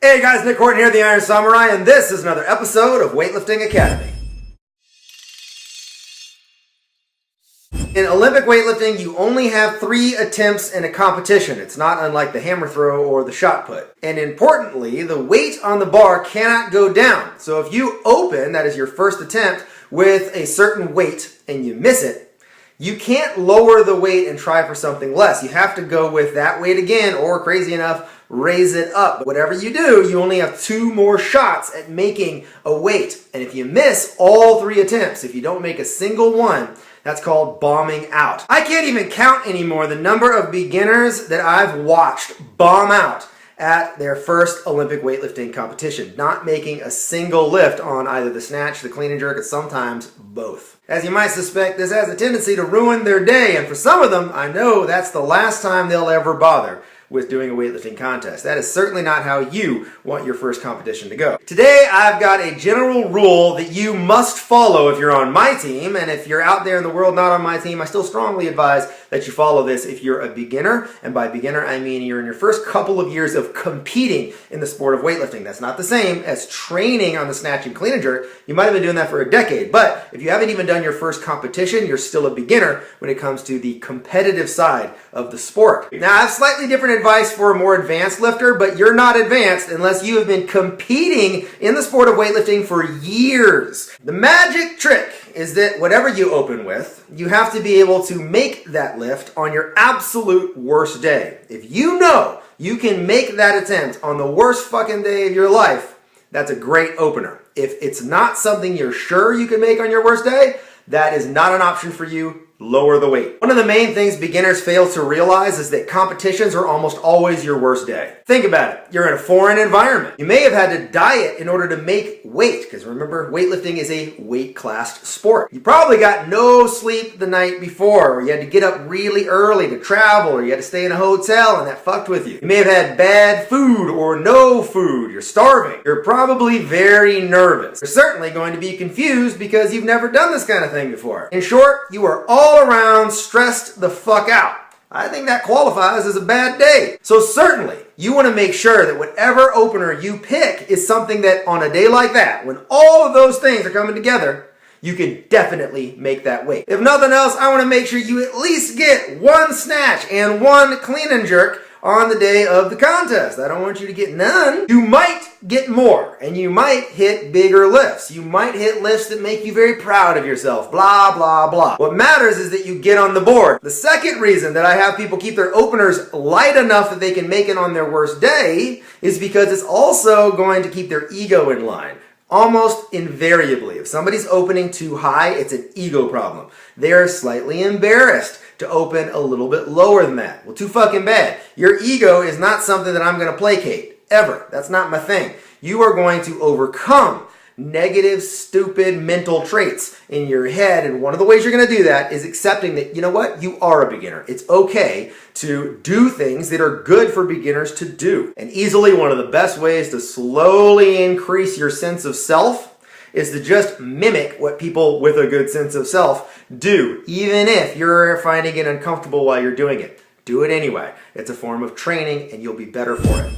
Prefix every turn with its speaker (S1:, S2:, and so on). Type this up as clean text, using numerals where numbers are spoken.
S1: Hey guys, Nick Horton here, the Iron Samurai, and this is another episode of Weightlifting Academy. In Olympic weightlifting, you only have 3 attempts in a competition. It's not unlike the hammer throw or the shot put. And importantly, the weight on the bar cannot go down. So if you open, that is your first attempt, with a certain weight and you miss it, you can't lower the weight and try for something less. You have to go with that weight again, or crazy enough, raise it up. But whatever you do, you only have 2 more shots at making a weight. And if you miss all 3 attempts, if you don't make a single one, that's called bombing out. I can't even count anymore the number of beginners that I've watched bomb out at their first Olympic weightlifting competition, not making a single lift on either the snatch, the clean and jerk, or sometimes both. As you might suspect, this has a tendency to ruin their day, and for some of them, I know that's the last time they'll ever bother with doing a weightlifting contest. That is certainly not how you want your first competition to go. Today, I've got a general rule that you must follow if you're on my team, and if you're out there in the world not on my team, I still strongly advise that you follow this if you're a beginner, and by beginner, I mean you're in your first couple of years of competing in the sport of weightlifting. That's not the same as training on the snatch and clean and jerk. You might have been doing that for a decade, but if you haven't even done your first competition, you're still a beginner when it comes to the competitive side of the sport. Now, I have slightly different advice for a more advanced lifter, but you're not advanced unless you have been competing in the sport of weightlifting for years. The magic trick is that whatever you open with, you have to be able to make that lift on your absolute worst day. If you know you can make that attempt on the worst fucking day of your life, that's a great opener. If it's not something you're sure you can make on your worst day, that is not an option for you. Lower the weight. One of the main things beginners fail to realize is that competitions are almost always your worst day. Think about it. You're in a foreign environment. You may have had to diet in order to make weight, because remember, weightlifting is a weight-classed sport. You probably got no sleep the night before, or you had to get up really early to travel, or you had to stay in a hotel and that fucked with you. You may have had bad food or no food. You're starving. You're probably very nervous. You're certainly going to be confused because you've never done this kind of thing before. In short, you are all around stressed the fuck out. I think that qualifies as a bad day. So certainly, you want to make sure that whatever opener you pick is something that on a day like that, when all of those things are coming together, you can definitely make that weight. If nothing else, I want to make sure you at least get 1 snatch and 1 clean and jerk on the day of the contest. I don't want you to get none. You might get more, and you might hit bigger lifts. You might hit lifts that make you very proud of yourself, blah, blah, blah. What matters is that you get on the board. The second reason that I have people keep their openers light enough that they can make it on their worst day is because it's also going to keep their ego in line. Almost invariably, if somebody's opening too high, it's an ego problem. They're slightly embarrassed to open a little bit lower than that. Well, too fucking bad. Your ego is not something that I'm going to placate, ever. That's not my thing. You are going to overcome negative, stupid mental traits in your head, and one of the ways you're going to do that is accepting that, you know what, you are a beginner. It's okay to do things that are good for beginners to do. And easily one of the best ways to slowly increase your sense of self is to just mimic what people with a good sense of self do, even if you're finding it uncomfortable while you're doing it. Do it anyway. It's a form of training, and you'll be better for it.